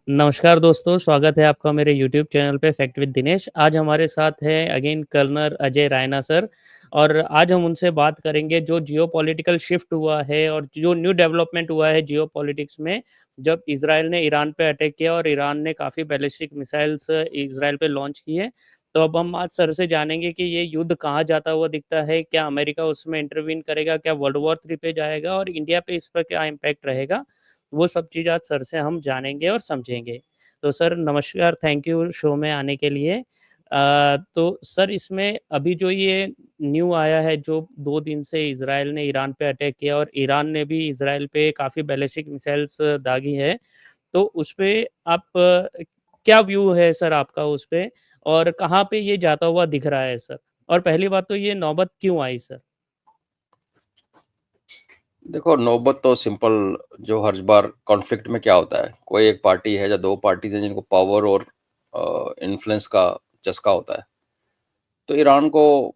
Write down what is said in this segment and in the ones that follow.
नमस्कार दोस्तों, स्वागत है आपका मेरे यूट्यूब चैनल पे फैक्ट विद दिनेश। आज हमारे साथ हैं again colonel Ajay Raina sir और आज हम उनसे बात करेंगे जो जियोपॉलिटिकल शिफ्ट हुआ है और जो न्यू डेवलपमेंट हुआ है जियोपॉलिटिक्स में, जब इज़राइल ने ईरान पे अटैक किया और ईरान ने काफ़ी बैलिस्टिक मिसाइल्स इज़राइल पे लॉन्च किए। तो अब हम आज सर से जानेंगे कि ये युद्ध कहाँ जाता हुआ दिखता है? क्या अमेरिका उसमें इंटरवीन करेगा? क्या वर्ल्ड वॉर 3 पे जाएगा? और इंडिया पे इस पर क्या इम्पैक्ट रहेगा? वो सब चीज़ आज सर से हम जानेंगे और समझेंगे। तो सर नमस्कार, थैंक यू शो में आने के लिए। तो सर इसमें अभी जो ये न्यू आया है जो 2 दिन से इज़राइल ने ईरान पे अटैक किया और ईरान ने भी इज़राइल पे काफ़ी बैलिस्टिक मिसाइल्स दागी है। तो उसपे आप क्या व्यू है सर आपका उस पे? और कहाँ पे ये जाता हुआ दिख रहा है सर? और पहली बात तो ये नौबत क्यों आई सर? देखो, नौबत तो सिंपल जो हर बार कॉन्फ्लिक्ट में क्या होता है, कोई एक पार्टी है या दो पार्टीज हैं जिनको पावर और इन्फ्लुएंस का चस्का होता है। तो ईरान को,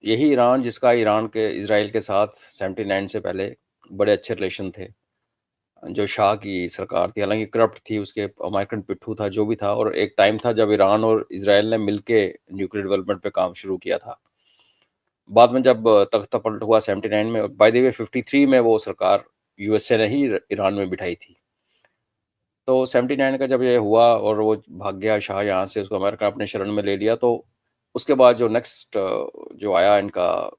यही ईरान जिसका ईरान के इजराइल के साथ 79 से पहले बड़े अच्छे रिलेशन थे, जो शाह की सरकार थी, हालांकि करप्ट थी, उसके अमेरिकन पिट्ठू था, जो भी था। और एक टाइम था जब ईरान और इजराइल ने मिलके न्यूक्लियर डेवलपमेंट पे काम शुरू किया था। बाद में जब तख्ता पलट हुआ 79 में, बाय द वे 53 में वो सरकार यूएसए ने ही ईरान में बिठाई थी। तो 79 का जब ये हुआ और वो भाग गया शाह यहाँ से, उसको अमेरिका अपने शरण में ले लिया, तो उसके बाद जो नेक्स्ट जो आया इनका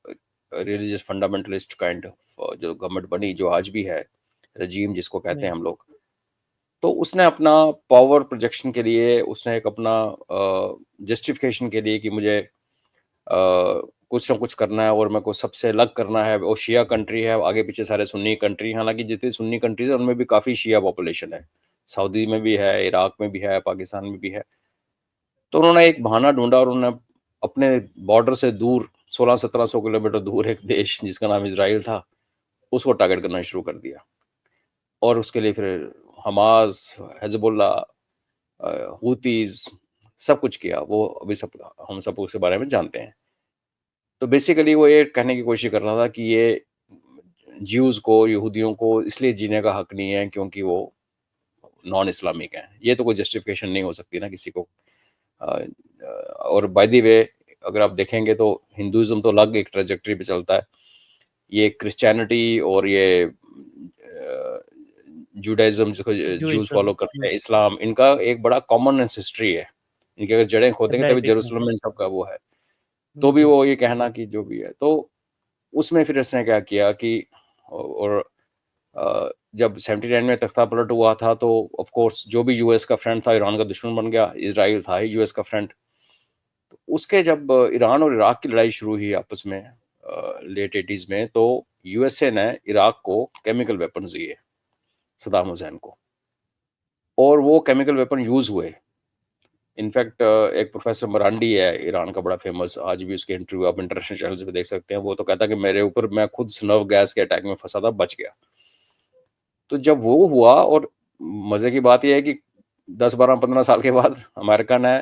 रिलीजियस फंडामेंटलिस्ट काइंड ऑफ जो गवर्नमेंट बनी, जो आज भी है रजीम जिसको कहते हैं नहीं। हम लोग, तो उसने अपना पावर प्रोजेक्शन के लिए, उसने एक अपना जस्टिफिकेशन के लिए कि मुझे कुछ ना कुछ करना है और मेरे को सबसे अलग करना है। वो शिया कंट्री है, आगे पीछे सारे सुन्नी कंट्री, हालांकि जितनी सुन्नी कंट्रीज है उनमें भी काफ़ी शिया पॉपुलेशन है। सऊदी में भी है, इराक में भी है, पाकिस्तान में भी है। तो उन्होंने एक बहाना ढूंढा और उन्होंने अपने बॉर्डर से दूर 1600-1700 किलोमीटर दूर एक देश जिसका नाम इसराइल था, उसको टारगेट करना शुरू कर दिया। और उसके लिए फिर हमास, हिजबुल्लाह, हूतीज, सब कुछ किया। वो अभी सब हम सब उसके बारे में जानते हैं। तो बेसिकली वो ये कहने की कोशिश कर रहा था कि ये ज्यूज़ को, यहूदियों को इसलिए जीने का हक नहीं है क्योंकि वो नॉन इस्लामिक हैं। ये तो कोई जस्टिफिकेशन नहीं हो सकती ना किसी को। और बाय द वे, अगर आप देखेंगे तो हिंदुइज्म तो अलग एक ट्रेजेक्टरी पे चलता है। ये क्रिश्चियनिटी और ये जुडाइज्म जिसको ज्यूज जूइज़्म। फॉलो करते हैं, इस्लाम, इनका एक बड़ा कॉमन हिस्ट्री है। इनकी अगर जड़ें खोदेंगे तभी एटलांटिक में। जेरूसलम में इन सबका वो है। तो भी जी। वो ये कहना कि जो भी है, तो उसमें फिर इसने क्या किया कि और जब 79 में तख्ता पलट हुआ था तो ऑफ कोर्स जो भी यूएस का फ्रेंड था ईरान का दुश्मन बन गया। इजराइल था ही यूएस का फ्रेंड। तो उसके जब ईरान और इराक की लड़ाई शुरू हुई आपस में लेट 80s में, तो यूएसए ने इराक को केमिकल वेपन्स दिए, सदाम हुसैन को, और वो केमिकल वेपन यूज हुए। इनफैक्ट एक प्रोफेसर मरांडी है ईरान का, बड़ा फेमस, आज भी उसके इंटरव्यू आप इंटरनेशनल चैनल्स पे देख सकते हैं। वो तो कहता है कि मेरे ऊपर, मैं खुद स्नर्व गैस के अटैक में फंसा था, बच गया। तो जब वो हुआ, और मजे की बात यह है कि 10-12-15 साल के बाद अमेरिका ने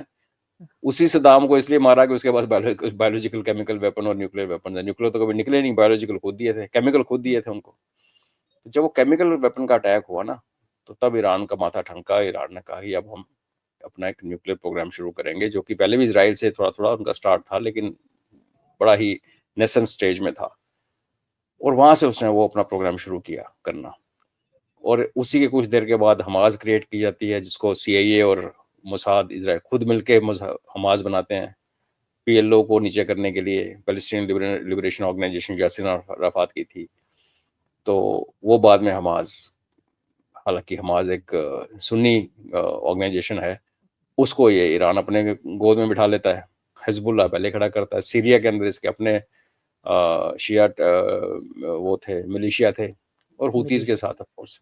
उसी सदाम को इसलिए मारा कि उसके पास बायोलॉजिकल केमिकल वेपन और न्यूक्लियर वेपन है। न्यूक्लियर तो कभी निकले नहीं, बायोलॉजिकल खुद दिए थे, केमिकल खुद दिए थे उनको। तो जब वो केमिकल वेपन का अटैक हुआ ना, तो तब ईरान का माथा ठनका। ईरान ने कहा कि अब हम अपना एक न्यूक्लियर प्रोग्राम शुरू करेंगे, जो कि पहले भी इसराइल से थोड़ा थोड़ा उनका स्टार्ट था, लेकिन बड़ा ही नेसेंट स्टेज में था। और वहां से उसने वो अपना प्रोग्राम शुरू किया करना। और उसी के कुछ देर के बाद हमास क्रिएट की जाती है, जिसको सीआईए और मोसाद इसराइल खुद मिलके हमास बनाते हैं, पीएलओ को नीचे करने के लिए। Palestine Liberation Organisation Yasser Arafat की थी। तो वो बाद में हमास, हालांकि हमास एक सुन्नी ऑर्गेनाइजेशन है, उसको ये ईरान अपने गोद में बिठा लेता है। हिजबुल्लाह पहले खड़ा करता है। सीरिया के अंदर इसके अपने शिया वो थे, मिलिशिया थे, और हूतीज के मिलिशिया। साथ ऑफ कोर्स।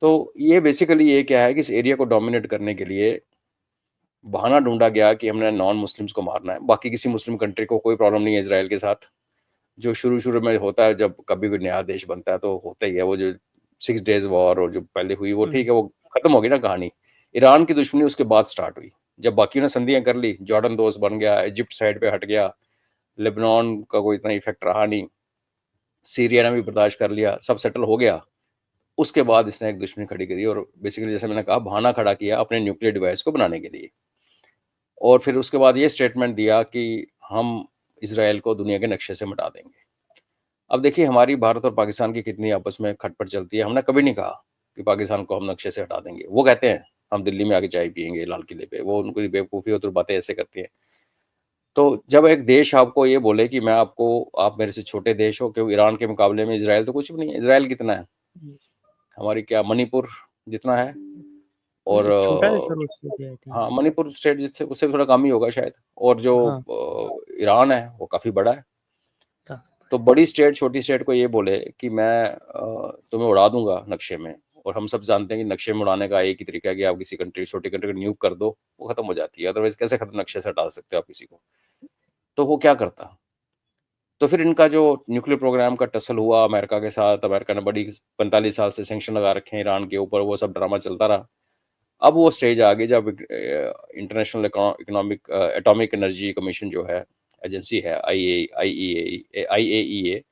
तो ये बेसिकली ये क्या है कि इस एरिया को डोमिनेट करने के लिए बहाना ढूंढा गया कि हमने नॉन मुस्लिम्स को मारना है। बाकी किसी मुस्लिम कंट्री को कोई प्रॉब्लम नहीं है इसराइल के साथ। जो शुरू शुरू में होता है, जब कभी भी नया देश बनता है तो होता ही है। वो जो 6 डेज वॉर और जो पहले हुई, वो ठीक हुँ। है, वो खत्म हो गई ना कहानी। ईरान की दुश्मनी उसके बाद स्टार्ट हुई, जब बाकी ने संधियां कर ली। जॉर्डन दोस्त बन गया, इजिप्ट साइड पे हट गया, लेबनान का कोई इतना इफेक्ट रहा नहीं, सीरिया ने भी बर्दाश्त कर लिया, सब सेटल हो गया। उसके बाद इसने एक दुश्मनी खड़ी करी और बेसिकली जैसे मैंने कहा बहाना खड़ा किया अपने न्यूक्लियर डिवाइस को बनाने के लिए। और फिर उसके बाद ये स्टेटमेंट दिया कि हम इसराइल को दुनिया के नक्शे से मिटा देंगे। अब देखिए हमारी भारत और पाकिस्तान की कितनी आपस में खटपट चलती है। हमने कभी नहीं कहा कि पाकिस्तान को हम नक्शे से हटा देंगे। वो कहते हैं हम दिल्ली में आके चाय पियेंगे लाल किले पे, वो उनकी बेवकूफ़ी और बातें ऐसे करती हैं। तो जब एक देश आपको ये बोले कि मैं आपको, आप मेरे से छोटे देश हो, क्योंकि ईरान के मुकाबले में इसराइल तो कुछ भी नहीं है। इसराइल कितना है, हमारी क्या मणिपुर जितना है। और छोटा है सर उससे भी आई थिंक। हाँ, मणिपुर स्टेट जिससे उससे थोड़ा कम ही होगा शायद। और जो हाँ, ईरान है वो काफ़ी बड़ा है। का तो बड़ी स्टेट छोटी स्टेट को ये बोले कि मैं तुम्हें उड़ा दूंगा नक्शे में, और हम सब जानते हैं कि नक्शे में उड़ाने का एक ही तरीका है कि आप किसी कंट्री, छोटी कंट्री को न्यूक कर दो, वो खत्म हो जाती है। अदरवाइज कैसे खत्म नक्शे से हटा सकते हो आप किसी को। तो वो क्या करता। तो फिर इनका जो न्यूक्लियर प्रोग्राम का टसल हुआ अमेरिका के साथ, अमेरिका ने बड़ी 45 साल से सेंक्शन लगा रखे हैं ईरान के ऊपर, वो सब ड्रामा चलता रहा। अब वो स्टेज आ गई जब international economic atomic energy commission जो है, एजेंसी है, IAEA,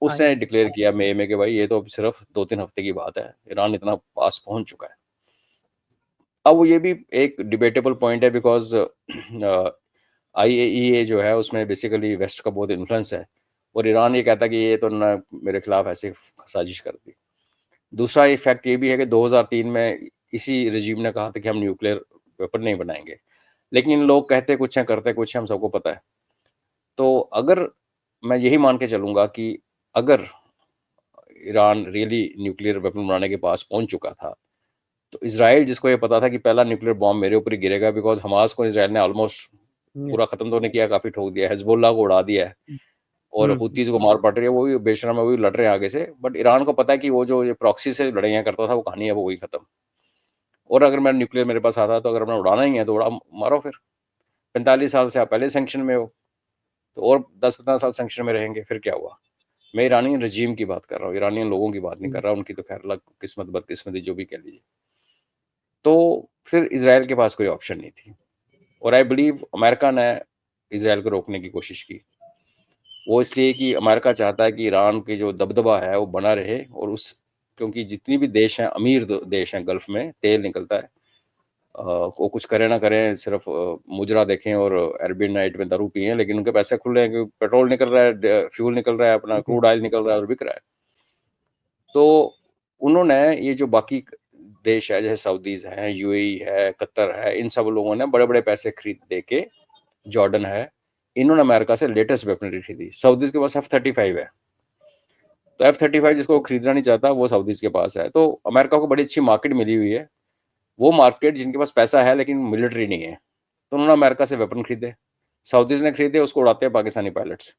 उसने आई डिक्लेयर किया मई में कि भाई ये तो सिर्फ 2-3 हफ्ते की बात है, ईरान इतना पास पहुंच चुका है। अब वो ये भी एक डिबेटेबल पॉइंट है बिकॉज IAEA जो है उसमें बेसिकली वेस्ट का बहुत इन्फ्लुएंस है, और ईरान ये कहता है कि ये तो ना मेरे खिलाफ ऐसे साजिश कर दी। दूसरा इफेक्ट ये भी है कि 2003 में इसी रजीम ने कहा था कि हम न्यूक्लियर वेपन नहीं बनाएंगे, लेकिन इन लोग कहते कुछ हैं करते कुछ हैं, हम सबको पता है। तो अगर मैं यही मान के चलूंगा कि अगर ईरान रियली न्यूक्लियर वेपन बनाने के पास पहुंच चुका था, तो इसराइल जिसको ये पता था कि पहला न्यूक्लियर बॉम्ब मेरे ऊपर ही गिरेगा, बिकॉज हमास को इसराइल ने ऑलमोस्ट पूरा यस। खत्म तो नहीं किया, काफी ठोक दिया, हिजबुल्लाह को उड़ा दिया है, और हुतीज को मार पड़ रही है, वो भी बेशरम है, वो भी लड़ रहे हैं आगे से। बट ईरान को पता है कि वो जो ये प्रॉक्सी से लड़ाइयाँ करता था वो कहानी है वो वही खत्म। और अगर मैं न्यूक्लियर मेरे पास आता तो अगर मैं उड़ाना ही है तो उड़ा मारो। फिर 45 साल से आप पहले सेंक्शन में हो, तो और 10-15 साल सेंक्शन में रहेंगे, फिर क्या हुआ। मैं ईरानी रजीम की बात कर रहा हूँ, ईरानियन लोगों की बात नहीं कर रहा। उनकी तो खैर अलग किस्मत बदकिस्मती जो भी कह लीजिए। तो फिर इसराइल के पास कोई ऑप्शन नहीं थी, और आई बिलीव अमेरिका ने इसराइल को रोकने की कोशिश की। वो इसलिए कि अमेरिका चाहता है कि ईरान की जो दबदबा है वो बना रहे, और उस, क्योंकि जितनी भी देश हैं, अमीर देश हैं, गल्फ में तेल निकलता है, वो कुछ करें ना करें, सिर्फ मुजरा देखें और अरबियन नाइट में दारू पिए, लेकिन उनके पैसे खुले हैं क्योंकि पेट्रोल निकल रहा है, फ्यूल निकल रहा है, अपना क्रूड ऑयल निकल रहा है और बिक रहा है। तो उन्होंने ये जो बाकी देश है जैसे सऊदीज हैं, UAE है, कतर है, इन सब लोगों ने बड़े बड़े पैसे खरीद दे के, जॉर्डन है, इन्होंने अमेरिका से लेटेस्ट वेपनरी खरीदी। सऊदीज के पास F-35 है, तो F-35 जिसको खरीदना नहीं चाहता वो सऊदीज के पास है। तो अमेरिका को बड़ी अच्छी मार्केट मिली हुई है, वो मार्केट जिनके पास पैसा है लेकिन मिलिट्री नहीं है, तो उन्होंने अमेरिका से वेपन खरीदे। सऊदीज ने खरीदे, उसको उड़ाते हैं पाकिस्तानी पायलट्स।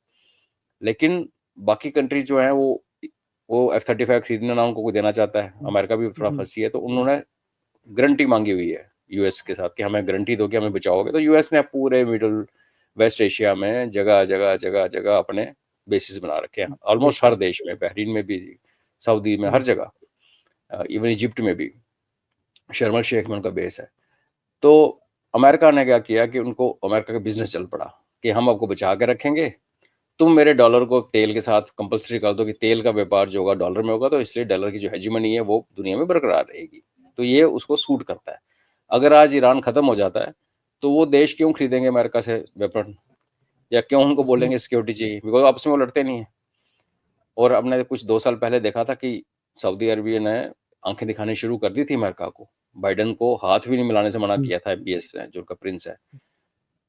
लेकिन बाकी कंट्रीज जो है वो F-35 खरीदना ना उनको कोई देना चाहता है। अमेरिका भी थोड़ा फंसी है, तो उन्होंने गारंटी मांगी हुई है US के साथ कि हमें गारंटी दो कि हमें बचाओगे। तो US ने पूरे मिडल वेस्ट एशिया में जगह जगह जगह जगह अपने बेसिस बना रखे हैं, ऑलमोस्ट हर देश में, बहरीन में भी, सऊदी में, हर जगह, इवन इजिप्ट में भी, शर्म शेख में उनका बेस है। तो अमेरिका ने क्या किया कि उनको, अमेरिका का बिजनेस चल पड़ा कि हम आपको बचा के रखेंगे, तुम मेरे डॉलर को तेल के साथ कंपलसरी कर दो कि तेल का व्यापार जो होगा डॉलर में होगा, तो इसलिए डॉलर की जो हेजिमनी है वो दुनिया में बरकरार रहेगी। तो ये उसको सूट करता है। अगर आज ईरान खत्म हो जाता है तो वो देश क्यों खरीदेंगे अमेरिका से वेपन, या क्यों उनको बोलेंगे सिक्योरिटी चाहिए, बिकॉज आपस में वो लड़ते नहीं है। और हमने कुछ 2 साल पहले देखा था कि सऊदी अरबिया ने आंखें दिखानी शुरू कर दी थी अमेरिका को, बाइडन को हाथ भी नहीं मिलाने से मना किया था MBS ने, जो उनका प्रिंस है।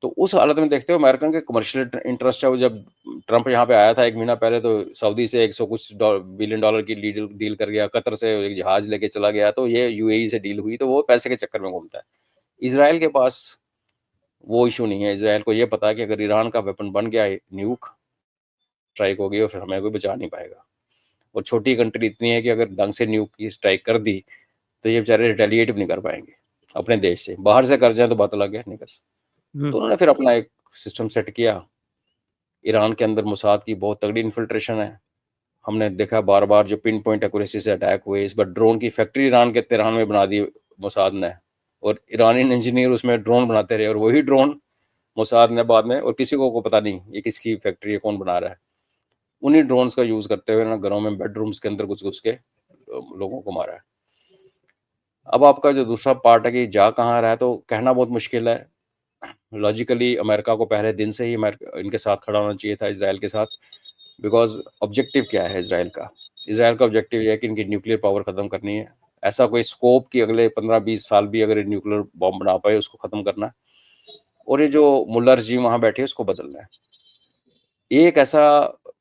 तो उस हालत में देखते हो अमेरिकन के कमर्शियल इंटरेस्ट है वो, जब ट्रंप यहाँ पे आया था 1 महीना पहले, तो सऊदी से 100 कुछ बिलियन डॉलर की डील कर गया, कतर से एक जहाज लेके चला गया, तो ये UAE से डील हुई, तो वो पैसे के चक्कर में घूमता है। इसराइल के पास वो इशू नहीं है। इसराइल को ये पता है कि अगर ईरान का वेपन बन गया न्यूक, स्ट्राइक हो गई और फिर हमें कोई बचा नहीं पाएगा। और छोटी कंट्री इतनी है कि अगर ढंग से न्यूक की स्ट्राइक कर दी तो ये बेचारे रिटेलिएट भी नहीं कर पाएंगे अपने देश से। बाहर से कर जाए तो बात अलग है, नहीं कर सकते। तो उन्होंने फिर अपना एक सिस्टम सेट किया। ईरान के अंदर मोसाद की बहुत तगड़ी इन्फिल्ट्रेशन है, हमने देखा बार बार जो पिन पॉइंट एक्यूरेसी से अटैक हुए। इस बार ड्रोन की फैक्ट्री ईरान के तेहरान में बना दी मोसाद ने, और ईरानी इंजीनियर उसमें ड्रोन बनाते रहे, और वही ड्रोन मोसाद ने बाद में, और किसी को पता नहीं ये किसकी फैक्ट्री है, कौन बना रहा है, उन्हीं ड्रोन्स का यूज़ करते हुए ना घरों में बेडरूम्स के अंदर घुस घुस के लोगों को मारा है। अब आपका जो दूसरा पार्ट है कि जा कहाँ रहा है, तो कहना बहुत मुश्किल है। लॉजिकली अमेरिका को पहले दिन से ही इनके साथ खड़ा होना चाहिए था, इसराइल के साथ, बिकॉज ऑब्जेक्टिव क्या है इसराइल का? इसराइल का ऑब्जेक्टिव यह है कि इनकी न्यूक्लियर पावर ख़त्म करनी है। ऐसा कोई स्कोप कि अगले 15-20 साल भी अगर न्यूक्लियर बॉम्ब बना पाए उसको ख़त्म करना है, और ये जो मुल्ला रजीम वहाँ बैठे उसको बदलना है। ये एक ऐसा,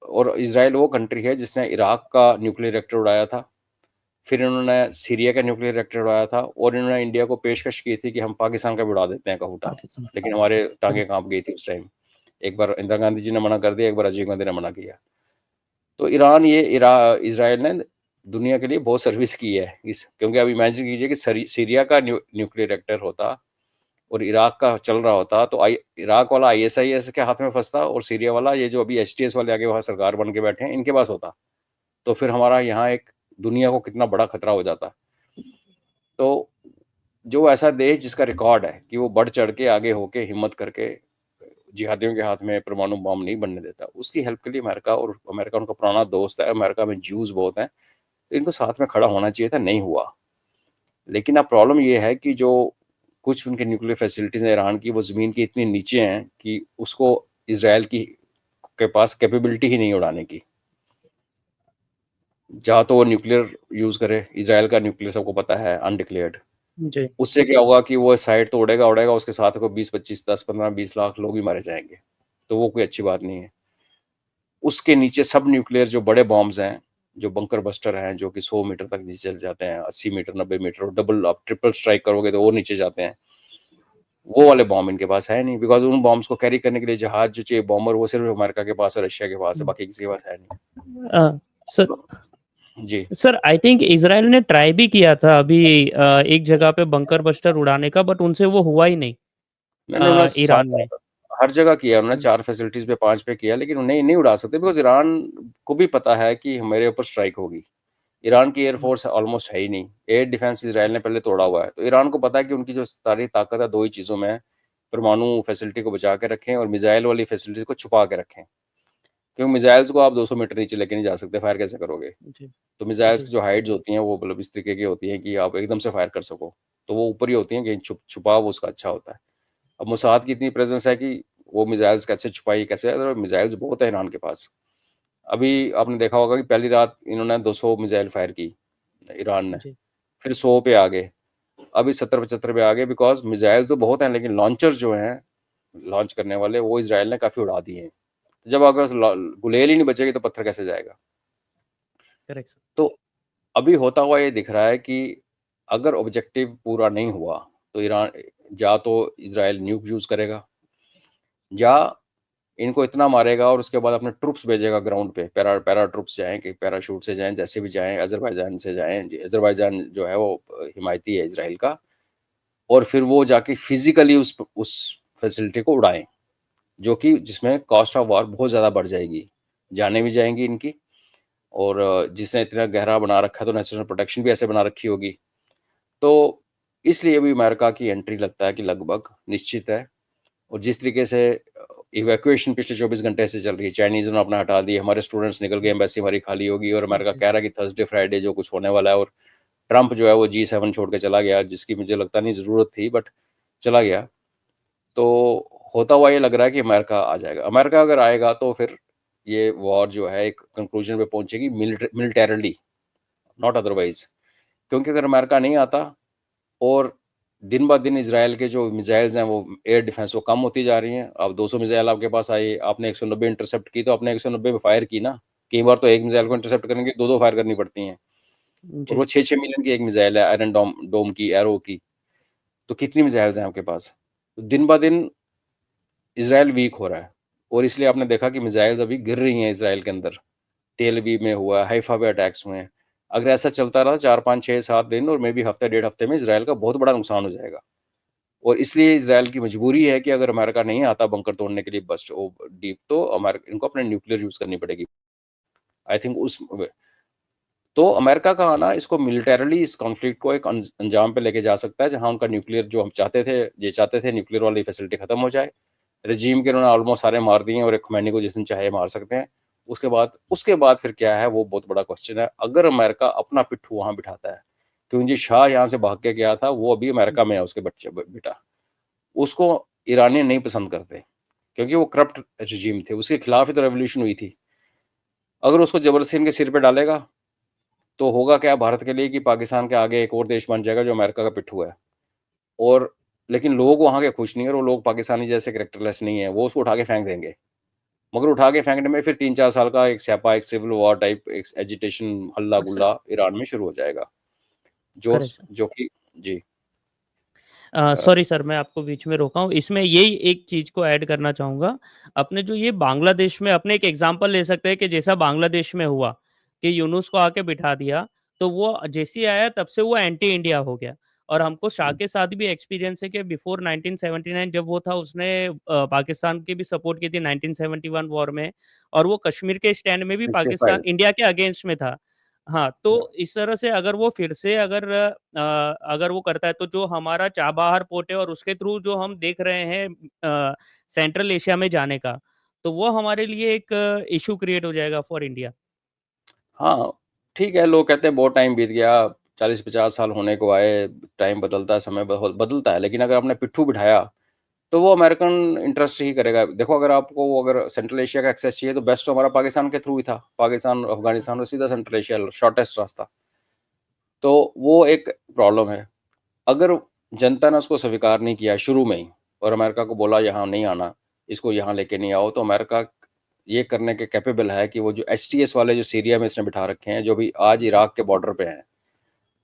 और इसराइल वो कंट्री है जिसने इराक का न्यूक्लियर रिएक्टर उड़ाया था, फिर इन्होंने सीरिया का न्यूक्लियर रिएक्टर उड़ाया था, और इन्होंने इंडिया को पेशकश की थी कि हम पाकिस्तान का भी उड़ा देते हैं कहूटा, लेकिन हमारे टांगे कांप गई थी उस टाइम। एक बार इंदिरा गांधी जी ने मना कर दिया, एक बार राजीव गांधी ने मना किया। तो ईरान, ये इसराइल ने दुनिया के लिए बहुत सर्विस की है इस, क्योंकि अब इमेजिन कीजिए कि सीरिया का न्यूक्लियर रिएक्टर होता और इराक का चल रहा होता, तो इराक वाला ISIS के हाथ में फंसता, और सीरिया वाला ये जो अभी HTS वाले आगे वहाँ सरकार बन के बैठे हैं इनके पास होता, तो फिर हमारा यहाँ एक दुनिया को कितना बड़ा खतरा हो जाता। तो जो ऐसा देश जिसका रिकॉर्ड है कि वो बढ़ चढ़ के आगे होके हिम्मत करके जिहादियों के हाथ में परमाणु बम नहीं बनने देता, उसकी हेल्प के लिए अमेरिका, और अमेरिका उनका पुराना दोस्त है, अमेरिका में ज्यूज बहुत हैं, तो इनको साथ में खड़ा होना चाहिए था, नहीं हुआ। लेकिन अब प्रॉब्लम ये है कि जो कुछ उनके न्यूक्लियर फैसिलिटीज हैं ईरान की, वो ज़मीन के इतनी नीचे हैं कि उसको इसराइल की के पास कैपेबिलिटी ही नहीं उड़ाने की। जहाँ तो वो न्यूक्लियर यूज़ करे, इसराइल का न्यूक्लियर सबको पता है अनडिक्लेयर्ड, जी। उससे क्या होगा कि वो साइड तो उड़ेगा उड़ेगा, उसके साथ को 20-25, 10-15-20 लाख लोग भी मारे जाएंगे, तो वो कोई अच्छी बात नहीं है। उसके नीचे सब न्यूक्लियर जो बड़े बॉम्ब्स हैं, जो बंकर बस्टर हैं, जो कि 100 मीटर तक नीचे चल जाते हैं, 80 मीटर, 90 मीटर, और डबल आप ट्रिपल स्ट्राइक करोगे तो और नीचे जाते हैं, वो वाले बॉम्ब इनके पास है नहीं, बिकॉज उन बॉम्ब्स को कैरी करने के लिए जहाज जो चाहिए, बॉम्बर, वो सिर्फ अमेरिका के पास है, रशिया के पास है, बाकी किसी के पास है नहीं। सर जी सर आई थिंक इसराइल ने ट्राई भी किया था अभी एक जगह पे बंकर बस्टर उड़ाने का, बट उनसे वो हुआ ही नहीं मैंने उन्होंने ईरान में। हर जगह किया, उन्होंने 4 फैसिलिटीज पे, 5 पे किया, लेकिन उन्हें नहीं उड़ा सकते, बिकॉज ईरान को भी पता है कि मेरे ऊपर स्ट्राइक होगी। ईरान की एयरफोर्स ऑलमोस्ट है ही नहीं, एयर डिफेंस इसराइल ने पहले तोड़ा हुआ है, तो ईरान को पता है कि उनकी जो सारी ताकत है 2 ही चीज़ों में है, परमाणु फैसिलिटी को बचा के रखें और मिसाइल वाली फैसिलिटी को छुपा के रखें, क्योंकि मिसाइल्स को आप 200 मीटर नीचे लेके नहीं जा सकते, फायर कैसे करोगे? जी तो मिसाइल्स जी की जो हाइट्स होती हैं वो मतलब इस तरीके की होती हैं कि आप एकदम से फायर कर सको, तो वो ऊपर ही होती हैं, कि छुपाव उसका अच्छा होता है। अब मोसाद की इतनी प्रेजेंस है कि वो मिसाइल्स कैसे छुपाई, कैसे, मिसाइल्स बहुत है ईरान के पास। अभी आपने देखा होगा कि पहली रात इन्होंने 200 मिसाइल फायर की ईरान ने, जी फिर 100 पे आ गए, अभी 70-75 पे आ गए, बिकॉज मिसाइल तो बहुत हैं, लेकिन लॉन्चर जो हैं लॉन्च करने वाले, वो इसराइल ने काफ़ी उड़ा दिए हैं। तो जब आपके पास गुलेल ही नहीं बचेगी तो पत्थर कैसे जाएगा? Correct sir. तो अभी होता हुआ ये दिख रहा है कि अगर ऑब्जेक्टिव पूरा नहीं हुआ तो ईरान, या तो इसराइल न्यूक यूज़ करेगा, या इनको इतना मारेगा और उसके बाद अपने ट्रुप्स भेजेगा ग्राउंड पे, पैरा ट्रुप्स जाएं, कि पैराशूट से जाएं, जैसे भी जाएं, अजरबैजान से जाएं, अजरबैजान जो है वो हिमायती है इसराइल का, और फिर वो जाके फिजिकली उस फैसिलिटी को उड़ाएं, जो कि जिसमें कॉस्ट ऑफ वार बहुत ज़्यादा बढ़ जाएगी, जाने भी जाएंगी इनकी, और जिसने इतना गहरा बना रखा है तो नेशनल प्रोटेक्शन भी ऐसे बना रखी होगी। तो इसलिए भी अमेरिका की एंट्री लगता है कि लगभग निश्चित है। और जिस तरीके से इवैक्यूएशन पिछले 24 घंटे से चल रही है, चाइनीज़ ने अपना हटा दी, हमारे स्टूडेंट्स निकल गए, एम्बेसी हमारी खाली होगी, और अमेरिका जी कह रहा है कि थर्सडे फ्राइडे जो कुछ होने वाला है, और ट्रंप जो है वो G7 छोड़ के चला गया, जिसकी मुझे लगता नहीं ज़रूरत थी, बट चला गया। तो होता हुआ ये लग रहा है कि अमेरिका आ जाएगा। अमेरिका अगर आएगा तो फिर ये वॉर जो है एक कंक्लूजन पे पहुंचेगी, मिलिटरली, नॉट अदरवाइज। क्योंकि अगर अमेरिका नहीं आता, और दिन ब दिन इसराइल के जो मिसाइल्स हैं वो एयर डिफेंस वो कम होती जा रही हैं, अब 200 मिसाइल आपके पास आई, आपने 190 इंटरसेप्ट की, तो आपने 190 में फायर की ना, कई बार तो एक मिसाइल को इंटरसेप्ट करने के 2-2 फायर करनी पड़ती हैं, और जी वो 6-6 मिलियन की एक मिसाइल है, आयरन डोम की, एरो की, तो कितनी मिसाइल्स हैं आपके पास? तो दिन ब दिन इसराइल वीक हो रहा है, और इसलिए आपने देखा कि मिसाइल्स अभी गिर रही हैं इसराइल के अंदर, तेल अवीव में हुआ, हाइफा पे अटैक्स हुए हैं। अगर ऐसा चलता रहा 4-5-6-7 दिन, और मे बी हफ्ते 1.5 हफ्ते में इसराइल का बहुत बड़ा नुकसान हो जाएगा। और इसलिए इसराइल की मजबूरी है कि अगर अमेरिका नहीं आता बंकर तोड़ने के लिए बस्ट डीप, तो अमेरिका इनको अपने न्यूक्लियर यूज करनी पड़ेगी, आई थिंक उस। तो अमेरिका का आना इसको मिलिटरली इस कॉन्फ्लिक्ट को एक अंजाम पे लेके जा सकता है, जहां उनका न्यूक्लियर जो हम चाहते थे, ये चाहते थे न्यूक्लियर वाली फैसिलिटी खत्म हो जाए। रजीम के उन्होंने ऑलमोस्ट सारे मार दिए, और एक खुमैनी को जिस दिन चाहे मार सकते हैं, उसके बाद फिर क्या है वो बहुत बड़ा क्वेश्चन है। अगर अमेरिका अपना पिट्ठू वहां बिठाता है, क्योंकि शाह यहाँ से भाग के गया था, वो अभी अमेरिका में है, उसके बच्चे बेटा, उसको ईरानी नहीं पसंद करते क्योंकि वो करप्ट रजीम थे, उसके खिलाफ ही तो रेवोल्यूशन हुई थी। अगर उसको जबरदस्ती इनके सिर पे डालेगा तो होगा क्या भारत के लिए कि पाकिस्तान के आगे एक और देश बन जाएगा जो अमेरिका का पिट्ठू है। और लेकिन लोग वहाँ के खुश नहीं है, और वो लोग पाकिस्तानी जैसे कैरेक्टरलेस नहीं है, वो उसको उठा के फेंक देंगे। मगर उठा के फेंकने में फिर 3-4 साल का एक स्यापा, एक सिविल वॉर टाइप एक एजिटेशन, हल्ला बट सर गुल्ला ईरान में शुरू हो जाएगा, जो करेक्ट सर। जो कि जी सॉरी सर, मैं आपको बीच में रोका हूँ। इसमें यही एक चीज़ को ऐड करना चाहूँगा। अपने जो ये बांग्लादेश में अपने एक एग्ज़ाम्पल ले सकते हैं कि जैसा बांग्लादेश में हुआ कि यूनुस को आके बिठा दिया, तो वो जैसे ही आया तब से वो एंटी इंडिया हो गया। और हमको शाह के साथ भी एक्सपीरियंस है कि बिफोर 1979 जब वो था, उसने पाकिस्तान की भी सपोर्ट की थी 1971 वॉर में, और वो कश्मीर के स्टैंड में भी पाकिस्तान 65। इंडिया के अगेंस्ट में था। हाँ, तो इस तरह से अगर वो फिर से अगर वो करता है, तो जो हमारा चाबहार पोर्ट है और उसके थ्रू जो हम देख रहे हैं सेंट्रल एशिया में जाने का, तो वो हमारे लिए एक इश्यू क्रिएट हो जाएगा फॉर इंडिया। हाँ, ठीक है, लोग कहते हैं बहुत टाइम बीत गया, 40-50 साल होने को आए, टाइम बदलता है, समय बदलता है, लेकिन अगर आपने पिट्ठू बिठाया तो वो अमेरिकन इंटरेस्ट ही करेगा। देखो, अगर आपको अगर सेंट्रल एशिया का एक्सेस चाहिए तो बेस्ट तो हमारा पाकिस्तान के थ्रू ही था, पाकिस्तान अफगानिस्तान और सीधा सेंट्रल एशिया, शॉर्टेस्ट रास्ता। तो वो एक प्रॉब्लम है। अगर जनता ने उसको स्वीकार नहीं किया शुरू में ही, और अमेरिका को बोला यहाँ नहीं आना, इसको यहाँ लेके नहीं आओ, तो अमेरिका ये करने के कैपेबल है कि वो जो एसटीएस वाले जो सीरिया में इसने बिठा रखे हैं, जो भी आज इराक के बॉर्डर पे हैं,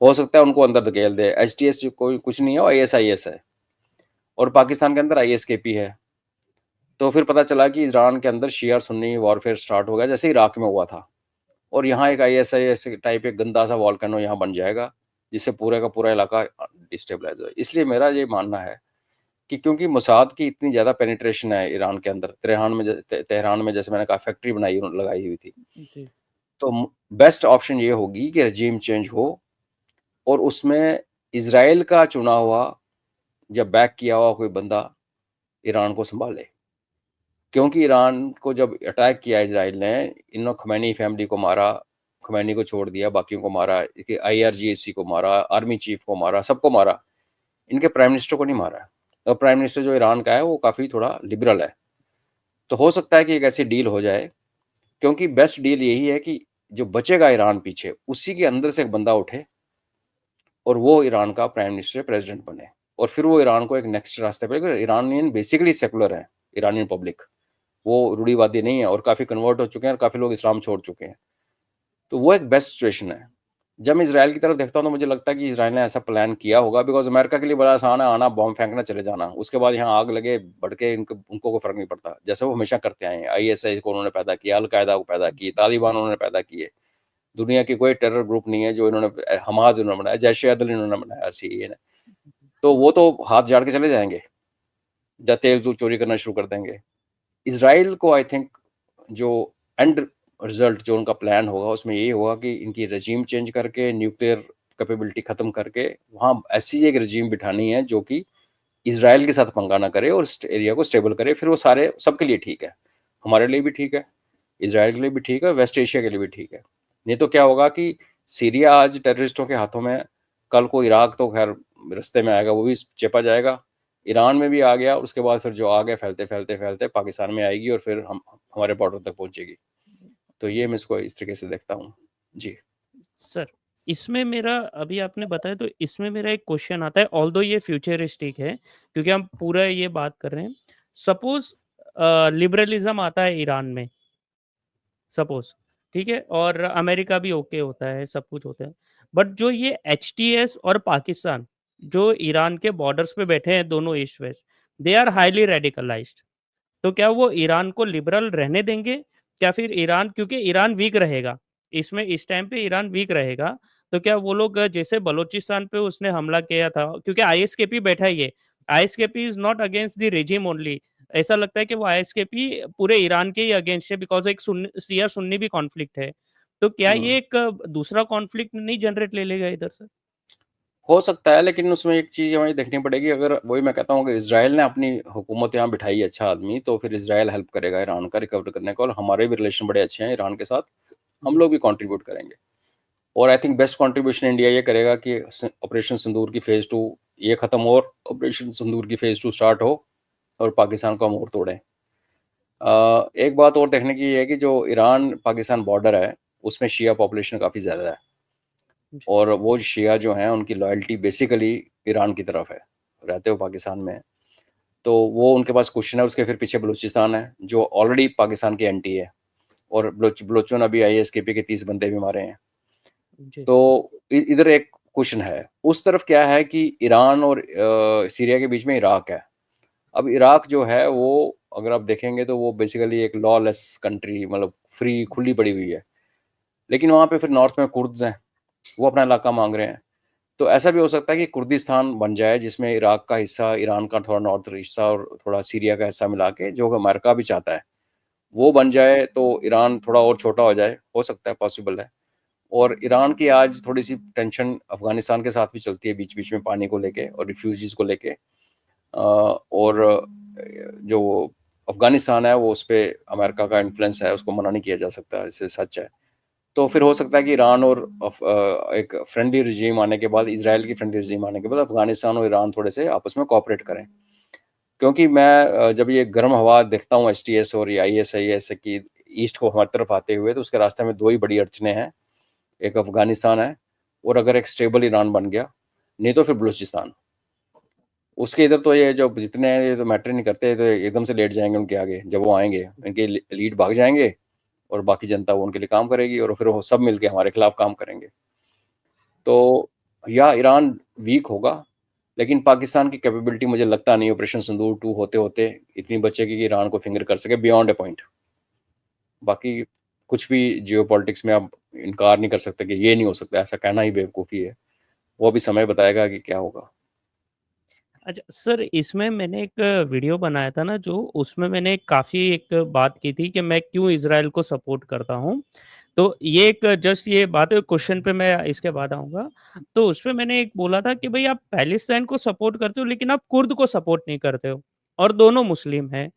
हो सकता है उनको अंदर धकेल दे। एसटीएस कोई कुछ नहीं है, वो आईएसआईएस है, और पाकिस्तान के अंदर आईएसकेपी है। तो फिर पता चला कि ईरान के अंदर शिया सुन्नी वॉरफेयर स्टार्ट हो गया, जैसे इराक में हुआ था, और यहाँ एक आईएसआईएस टाइप एक गंदा सा वॉल्केनो यहाँ बन जाएगा, जिससे पूरे का पूरा इलाका डिस्टेबलाइज हो। इसलिए मेरा ये मानना है कि क्योंकि मोसाद की इतनी ज़्यादा पेनिट्रेशन है ईरान के अंदर, तेहरान में जैसे मैंने कहा फैक्ट्री बनाई लगाई हुई थी, जी, तो बेस्ट ऑप्शन ये होगी कि रजीम चेंज हो, और उसमें इसराइल का चुना हुआ या बैक किया हुआ कोई बंदा ईरान को संभाले। क्योंकि ईरान को जब अटैक किया इसराइल ने, इन्होंने खमैनी फैमिली को मारा, खमैनी को छोड़ दिया, बाकियों को मारा, आईआरजीसी को मारा, आर्मी चीफ को मारा, सबको मारा, इनके प्राइम मिनिस्टर को नहीं मारा। और प्राइम मिनिस्टर जो ईरान का है वो काफ़ी थोड़ा लिबरल है। तो हो सकता है कि एक ऐसी डील हो जाए, क्योंकि बेस्ट डील यही है कि जो बचेगा ईरान पीछे, उसी के अंदर से एक बंदा उठे और वो ईरान का प्राइम मिनिस्टर प्रेसिडेंट बने, और फिर वो ईरान को एक नेक्स्ट रास्ते पर। ईरानियन बेसिकली सेकुलर है, ईरानियन पब्लिक, वो रूढ़ीवादी नहीं है, और काफ़ी कन्वर्ट हो चुके हैं, और काफ़ी लोग इस्लाम छोड़ चुके हैं। तो वो एक बेस्ट सिचुएशन है। जब मैं इसराइल की तरफ देखता हूँ तो मुझे लगता है कि इसराइल ने ऐसा प्लान किया होगा, बिकॉज अमेरिका के लिए बड़ा आसान है आना, बॉम्ब फेंकना, चले जाना, उसके बाद यहाँ आग लगे भड़के, उनको कोई फर्क नहीं पड़ता, जैसे वो हमेशा करते आए हैं। आईएसआई को उन्होंने पैदा किया, अलकायदा को पैदा किए, तालिबान उन्होंने पैदा किए। दुनिया की कोई टेरर ग्रुप नहीं है जो इन्होंने, हमास इन्होंने बनाया, जैश अदल इन्होंने बनाया, सीए ने। तो वो तो हाथ झाड़ के चले जाएंगे या तेल तूल चोरी करना शुरू कर देंगे। इसराइल को आई थिंक जो एंड रिजल्ट जो उनका प्लान होगा उसमें यही होगा कि इनकी रजीम चेंज करके, न्यूक्लियर कैपेबिलिटी खत्म करके, वहाँ ऐसी एक रजीम बिठानी है जो कि इसराइल के साथ पंगा ना करे और एरिया को स्टेबल करे। फिर वो सारे सबके लिए ठीक है, हमारे लिए भी ठीक है, इसराइल के लिए भी ठीक है, वेस्ट एशिया के लिए भी ठीक है। नहीं तो क्या होगा कि सीरिया आज टेररिस्टों के हाथों में, कल को इराक तो खैर रास्ते में आएगा, वो भी चेपा जाएगा, ईरान में भी आ गया, उसके बाद फिर जो आगे फैलते फैलते फैलते पाकिस्तान में आएगी, और फिर हम हमारे बॉर्डर तक पहुंचेगी। तो ये मैं इसको इस तरीके से देखता हूँ। जी। सर, इसमें मेरा अभी आपने बताया, तो इसमें मेरा एक क्वेश्चन आता है, ऑल्दो ये फ्यूचरिस्टिक है, क्योंकि हम पूरा ये बात कर रहे हैं। सपोज़ लिबरलिज़्म आता है ईरान में, सपोज़, ठीक है? और अमेरिका भी ओके होता है, सब कुछ होता है। बट जो ये एचटीएस और पाकिस्तान, जो ईरान के बॉर्डर्स पे बैठे हैं दोनों east west, they are highly radicalised. तो क्या वो ईरान को लिबरल रहने देंगे? क्या फिर ईरान, क्योंकि ईरान वीक रहेगा, इसमें इस टाइम पे ईरान वीक रहेगा, तो क्या वो लोग जैसे बलूचिस्तान पे उसने हमला किया था, क्योंकि आईएसकेपी बैठा ही है, ISKP is not against the regime only, ऐसा लगता है कि वो आईएसकेपी पूरे ईरान के ही अगेंस्ट है, बिकॉज़ एक शिया सुन्नी भी कॉन्फ्लिक्ट है। तो क्या हम्म। ये एक दूसरा कॉन्फ्लिक्ट नहीं जनरेट ले लेगा इधर से? हो सकता है, लेकिन उसमें एक चीज़ हमें देखनी पड़ेगी। अगर वही मैं कहता हूँ, अगर इज़राइल ने अपनी हुकूमत यहाँ बिठाई अच्छा आदमी, तो फिर इज़राइल हेल्प करेगा ईरान का रिकवर करने को, और हमारे भी रिलेशन बड़े अच्छे हैं ईरान के साथ, हम जी, लोग भी कंट्रीब्यूट करेंगे। और I think best contribution India ये करेगा कि ऑपरेशन सिंदूर की फ़ेज़ 2 ये ख़त्म हो, और ऑपरेशन सिंदूर की फ़ेज़ 2 स्टार्ट हो, और पाकिस्तान को हम और तोड़ें। एक बात और देखने की ये है कि जो ईरान पाकिस्तान बॉर्डर है, उसमें शिया पॉपुलेशन काफ़ी ज़्यादा है, जी, और वो शिया जो हैं उनकी लॉयल्टी बेसिकली ईरान की तरफ है, रहते हो पाकिस्तान में। तो वो उनके पास क्वेश्चन है। उसके फिर पीछे बलूचिस्तान है, जो ऑलरेडी पाकिस्तान की एंटी है, और बलोचों ने अभी आईएसकेपी के 30 बंदे भी मारे हैं। जी, तो इधर एक क्वेश्चन है। उस तरफ क्या है कि ईरान और सीरिया के बीच में इराक है। अब इराक जो है वो, अगर आप देखेंगे तो वो बेसिकली एक लॉलेस कंट्री, मतलब फ्री खुली पड़ी हुई है। लेकिन वहाँ पे फिर नॉर्थ में कुर्द्स हैं, वो अपना इलाका मांग रहे हैं। तो ऐसा भी हो सकता है कि कुर्दिस्तान बन जाए, जिसमें इराक का हिस्सा, ईरान का थोड़ा नॉर्थ हिस्सा और थोड़ा सीरिया का हिस्सा मिला के, जो अमेरिका भी चाहता है, वो बन जाए, तो ईरान थोड़ा और छोटा हो जाए। हो सकता है, पॉसिबल है। और ईरान की आज थोड़ी सी टेंशन अफगानिस्तान के साथ भी चलती है, बीच बीच में पानी को लेके और रिफ्यूजीज को लेके। और जो अफगानिस्तान है, वो उस पर अमेरिका का इन्फ्लुएंस है, उसको मना नहीं किया जा सकता, इससे सच है। तो फिर हो सकता है कि ईरान और एक फ्रेंडली रिजीम आने के बाद, इसराइल की फ्रेंडली रिजीम आने के बाद, अफगानिस्तान और ईरान थोड़े से आपस में कोऑपरेट करें। क्योंकि मैं जब ये गर्म हवा देखता हूँ एचटीएस और ये आईएस की ईस्ट को हमारी तरफ आते हुए, तो उसके रास्ते में दो ही बड़ी अड़चने हैं। एक अफगानिस्तान है, और अगर एक स्टेबल ईरान बन गया, नहीं तो फिर बलूचिस्तान। उसके इधर तो ये जो जितने हैं, ये तो मैटर नहीं करते, तो एकदम से लेट जाएंगे उनके आगे। जब वो आएंगे, इनके लीड भाग जाएंगे, और बाकी जनता वो उनके लिए काम करेगी, और फिर वो सब मिलके हमारे खिलाफ काम करेंगे। तो या ईरान वीक होगा, लेकिन पाकिस्तान की कैपेबिलिटी मुझे लगता नहीं ऑपरेशन सिंदूर 2 होते होते इतनी बचेगी कि ईरान को फिंगर कर सके बियॉन्ड ए पॉइंट। बाकी कुछ भी जियो पॉलिटिक्स में आप इनकार नहीं कर सकते कि ये नहीं हो सकता, ऐसा कहना ही बेवकूफ़ी है। वो भी समय बताएगा कि क्या होगा। अच्छा सर, इसमें मैंने एक वीडियो बनाया था ना, जो उसमें मैंने काफ़ी एक बात की थी कि मैं क्यों इज़राइल को सपोर्ट करता हूँ। तो ये एक जस्ट ये बात है, क्वेश्चन पे मैं इसके बाद आऊँगा। तो उसपे मैंने एक बोला था कि भई आप पैलेस्टाइन को सपोर्ट करते हो, लेकिन आप कुर्द को सपोर्ट नहीं करते हो, और दोनों मुस्लिम हैं।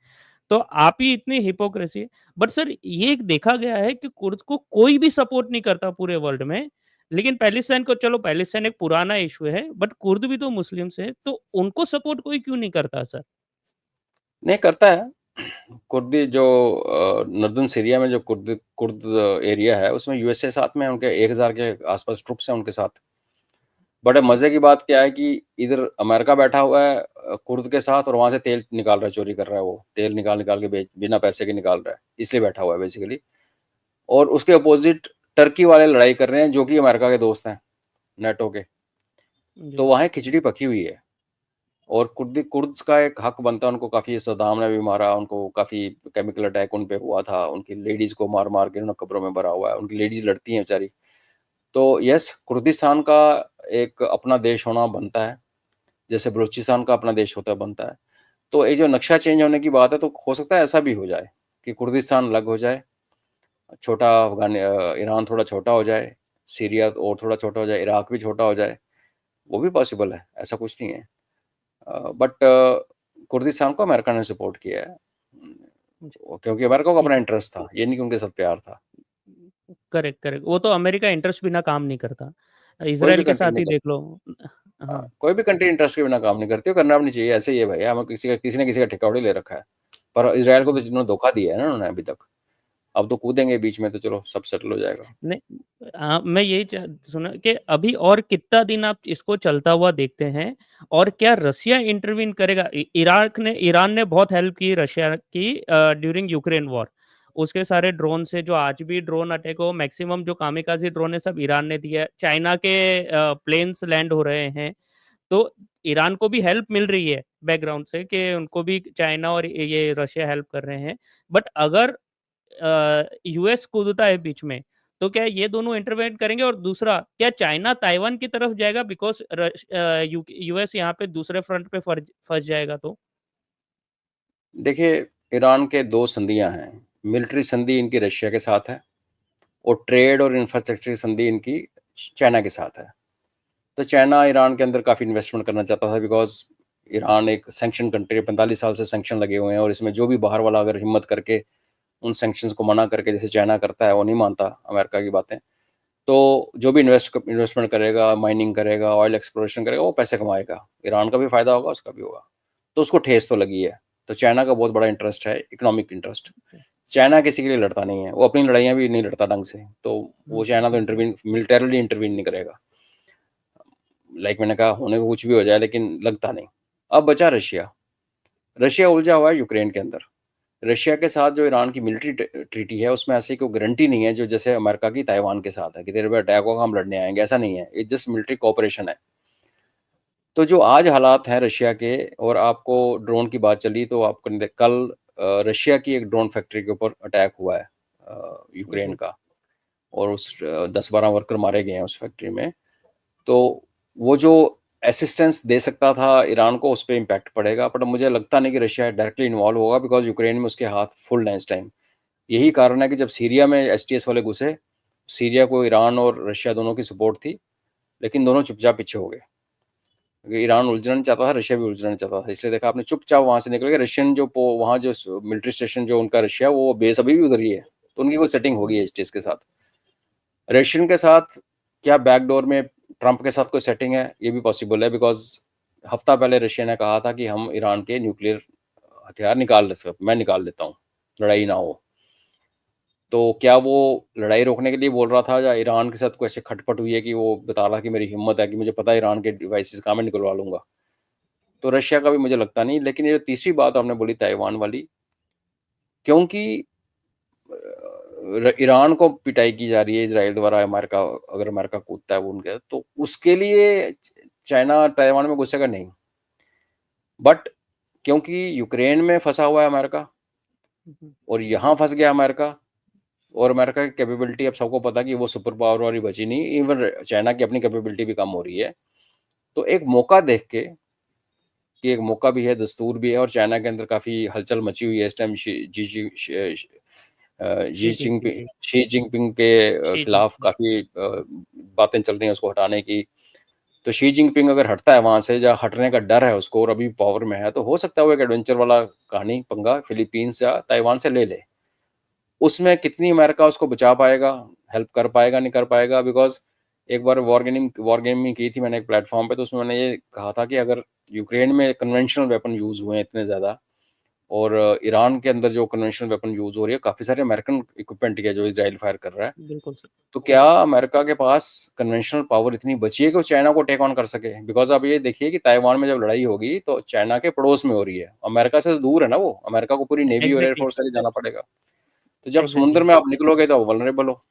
तो आप ही इतनी हिपोक्रेसी है। बट सर, ये एक देखा गया है कि कुर्द को कोई भी सपोर्ट नहीं करता पूरे वर्ल्ड में, लेकिन पैलेस्टाइन को, चलो पैलेस्टाइन एक पुराना इश्यू है, बट कुर्द भी तो मुस्लिम्स हैं, तो उनको सपोर्ट कोई क्यों नहीं करता सर? नहीं करता है। कुर्दी जो नॉर्दर्न सीरिया में जो कुर्द कुर्द एरिया है, उसमें यूएसए साथ में है, उनके 1000 के आसपास ट्रुप्स हैं उनके साथ। बड़े मजे की बात क्या है कि इधर अमेरिका बैठा हुआ है कुर्द के साथ, और वहां से तेल निकाल रहा है, चोरी कर रहा है। वो तेल निकाल निकाल के बेच, बिना पैसे के निकाल रहा है, इसलिए बैठा हुआ है बेसिकली। और उसके अपोजिट टर्की वाले लड़ाई कर रहे हैं, जो कि अमेरिका के दोस्त हैं, नेटो के। तो जी, वहाँ खिचड़ी पकी हुई है। और कुर्द्स का एक हक बनता है उनको। काफ़ी सद्दाम ने भी मारा उनको, काफ़ी केमिकल अटैक उन पे हुआ था, उनकी लेडीज़ को मार मार के उन्होंने कब्रों में भरा हुआ है, उनकी लेडीज़ लड़ती हैं बेचारी। तो यस, कुर्दिस्तान का एक अपना देश होना बनता है, जैसे बलूचिस्तान का अपना देश होता है, बनता है। तो ये जो नक्शा चेंज होने की बात है, तो हो सकता है ऐसा भी हो जाए कि कुर्दिस्तान अलग हो जाए, छोटा ईरान थोड़ा छोटा हो जाए, सीरिया और थोड़ा छोटा हो जाए, इराक भी छोटा हो जाए। वो भी पॉसिबल है, ऐसा कुछ नहीं है। बट कुर्दिस्तान को अमेरिका ने सपोर्ट किया है। जी, क्योंकि अमेरिका को ठीक अपना है। इंटरेस्ट था, ये नहीं कि उनके साथ प्यार था। Correct, correct. वो तो अमेरिका इंटरेस्ट बिना काम नहीं करता। कोई भी इज़राइल के कंट्री साथ नहीं ही देख करती। लो। हाँ। कोई भी कंट्री इंटरेस्ट के बिना काम नहीं करती, और करना भी नहीं चाहिए। ऐसे ही है भाई, हमें किसी ने किसी का ठेका थोड़ी ले रखा है। पर इसराइल को तो जिन्होंने धोखा दिया है ना उन्होंने अभी तक, अब तो कूदेंगे बीच में, तो चलो सब सेटल हो जाएगा। नहीं, मैं यही सुना कि अभी और कितना दिन आप इसको चलता हुआ देखते हैं, और क्या रसिया इंटरवीन करेगा? ईरान ने बहुत हेल्प की रशिया की ड्यूरिंग यूक्रेन वॉर। उसके सारे ड्रोन से, जो आज भी ड्रोन अटैक हो, मैक्सिमम जो कामिकाज़ी ड्रोन है सब ईरान ने दिया है। चाइना के प्लेन्स लैंड हो रहे हैं। तो ईरान को भी हेल्प मिल रही है बैकग्राउंड से, कि उनको भी चाइना और ये रशिया हेल्प कर रहे हैं। बट अगर यूएस कूदता है बीच में, तो क्या ये दोनों इंटरवेंट करेंगे? और दूसरा, क्या चाइना ताइवान की तरफ जाएगा, बिकॉज़ यूएस यहाँ पे दूसरे फ्रंट पे फर्ज फँस जाएगा तो? देखिए, ईरान के दो संधियां हैं। मिलिट्री संधि इनकी रशिया के साथ है, और ट्रेड और इंफ्रास्ट्रक्चर की संधि इनकी चाइना के साथ है। तो चाइना ईरान के अंदर काफ़ी इन्वेस्टमेंट करना चाहता था, बिकॉज़ ईरान एक सैंक्शन कंट्री है, 45 साल से सैंक्शन लगे हुए हैं, और इसमें जो भी बाहर वाला अगर हिम्मत करके उन सैंक्शंस को मना करके, जैसे चाइना करता है, वो नहीं मानता अमेरिका की बातें, तो जो भी इन्वेस्टमेंट करेगा, माइनिंग करेगा, ऑयल एक्सप्लोरेशन करेगा, वो पैसे कमाएगा। ईरान का भी फ़ायदा होगा, उसका भी होगा। तो उसको ठेस तो लगी है। तो चाइना का बहुत बड़ा इंटरेस्ट है, इकोनॉमिक इंटरेस्ट। चाइना किसी के लिए लड़ता नहीं है, वो अपनी लड़ाइयाँ भी नहीं लड़ता ढंग से, तो वो चाइना तो मिलिटरली इंटरवीन नहीं करेगा। लाइक मैंने कहा, होने को कुछ भी हो जाए, लेकिन लगता नहीं। अब बचा रशिया। रशिया उलझा हुआ है यूक्रेन के अंदर। रशिया के साथ जो ईरान की मिलिट्री ट्रीटी है, उसमें ऐसी कोई गारंटी नहीं है जो जैसे अमेरिका की ताइवान के साथ है कि तेरे पे अटैक होगा, हम लड़ने आएंगे, ऐसा नहीं है। ये जस्ट मिलिट्री कोऑपरेशन है। तो जो आज हालात हैं रशिया के, और आपको ड्रोन की बात चली, तो आपको कल रशिया की एक ड्रोन फैक्ट्री के ऊपर अटैक हुआ है यूक्रेन जी, का, और उस 10-12 वर्कर मारे गए हैं उस फैक्ट्री में। तो वो जो असिस्टेंस दे सकता था ईरान को, उस पर इम्पैक्ट पड़ेगा, बट मुझे लगता नहीं कि रशिया डायरेक्टली इन्वॉल्व होगा, बिकॉज यूक्रेन में उसके हाथ फुल है इस टाइम। यही कारण है कि जब सीरिया में एसटीएस वाले घुसे, सीरिया को ईरान और रशिया दोनों की सपोर्ट थी, लेकिन दोनों चुपचाप पीछे हो गए, क्योंकि ईरान उलझना नहीं चाहता था, रशिया भी उलझना नहीं चाहता था। इसलिए देखा आपने, चुपचाप वहाँ से निकल गए। रशियन जो वहाँ जो मिलिट्री स्टेशन जो उनका रशिया, वो बेस अभी भी उधर ही है, तो उनकी कोई सेटिंग होगी एसटीएस के साथ। रशियन के साथ क्या बैकडोर में ट्रंप के साथ कोई सेटिंग है, ये भी पॉसिबल है, बिकॉज हफ्ता पहले रशिया ने कहा था कि हम ईरान के न्यूक्लियर हथियार निकाल सकते, मैं निकाल लेता हूँ, लड़ाई ना हो। तो क्या वो लड़ाई रोकने के लिए बोल रहा था, या ईरान के साथ कोई ऐसे खटपट हुई है कि वो बता रहा कि मेरी हिम्मत है, कि मुझे पता है ईरान के डिवाइसेस कहाँ मैं निकलवा लूंगा। तो रशिया का भी मुझे लगता नहीं। लेकिन ये जो तीसरी बात आपने बोली ताइवान वाली, क्योंकि ईरान को पिटाई की जा रही है इसराइल द्वारा, अमेरिका, अगर अमेरिका कूदता है वो उनके, तो उसके लिए चाइना ताइवान में घुसेगा नहीं। बट क्योंकि यूक्रेन में फंसा हुआ है अमेरिका, और यहाँ फंस गया अमेरिका, और अमेरिका की कैपेबिलिटी अब सबको पता कि वो सुपर पावर वाली बची नहीं, इवन चाइना की अपनी कैपेबिलिटी भी कम हो रही है। तो एक मौका देख के, कि एक मौका भी है, दस्तूर भी है, और चाइना के अंदर काफ़ी हलचल मची हुई है इस time, Xi Jinping Xi Jinping के शी खिलाफ जिनपिंग काफ़ी बातें चल रही हैं उसको हटाने की। तो शी जिनपिंग अगर हटता है वहां से, जहाँ हटने का डर है उसको, और अभी पावर में है, तो हो सकता है वो एक एडवेंचर वाला कहानी पंगा फिलीपींस या ताइवान से ले ले। उसमें कितनी अमेरिका उसको बचा पाएगा, हेल्प कर पाएगा, नहीं कर पाएगा, बिकॉज एक बार वॉर गेमिंग की थी मैंने एक प्लेटफॉर्म पे, तो उसमें मैंने ये कहा था कि अगर यूक्रेन में कन्वेंशनल वेपन यूज हुए हैं इतने ज़्यादा, और ईरान के अंदर जो कन्वेंशनल वेपन यूज हो रही है, काफ़ी सारे अमेरिकन इक्विपमेंट है जो इसराइल फायर कर रहा है, बिल्कुल सर। तो क्या अमेरिका के पास कन्वेंशनल पावर इतनी बची है कि वो चाइना को टेक ऑन कर सके? बिकॉज अब ये देखिए कि ताइवान में जब लड़ाई होगी तो चाइना के पड़ोस में हो रही है, अमेरिका से तो दूर है ना वो, अमेरिका को पूरी नेवी और एग्जैक्टली एयरफोर्स सर, के लिए जाना पड़ेगा। तो जब समुद्र एग्जैक्टली। में आप निकलोगे तो वल्नरेबल हो।